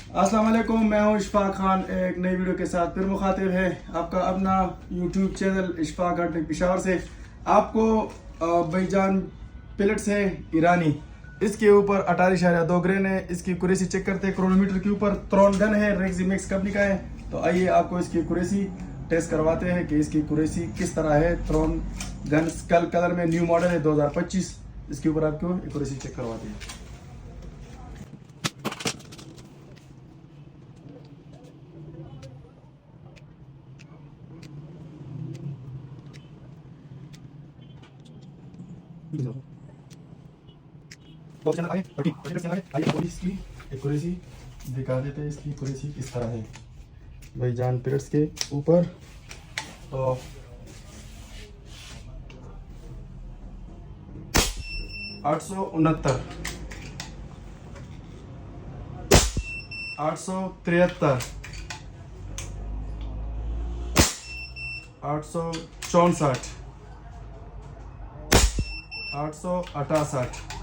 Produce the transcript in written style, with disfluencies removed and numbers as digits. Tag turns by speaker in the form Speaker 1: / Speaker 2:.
Speaker 1: अस्सलाम वालेकुम, मैं हूं इशफाक खान। एक नई वीडियो के साथ फिर मुखातिब है आपका अपना यूट्यूब चैनल इशफाक हट पेशावर से। आपको बीजान पेलेट्स है ईरानी, इसके ऊपर 18.2 ग्रेन है। इसकी कुरेसी चेक करते हैं। क्रोनोमीटर के ऊपर त्रॉन गन है, रेक्सिमिक्स कंपनी का है। तो आइए आपको इसकी कुरेसी टेस्ट करवाते हैं कि इसकी कुरेसी किस तरह है। त्रॉन गन स्कल कलर में न्यू मॉडल है 2025। इसके ऊपर आपको कुरेसी चेक करवाते हैं। इसकी एक्यूरेसी दिखा देते हैं। इसकी एक्यूरेसी किस तरह है बीजान पेलेट्स के ऊपर। तो 869, 873, 864, 868,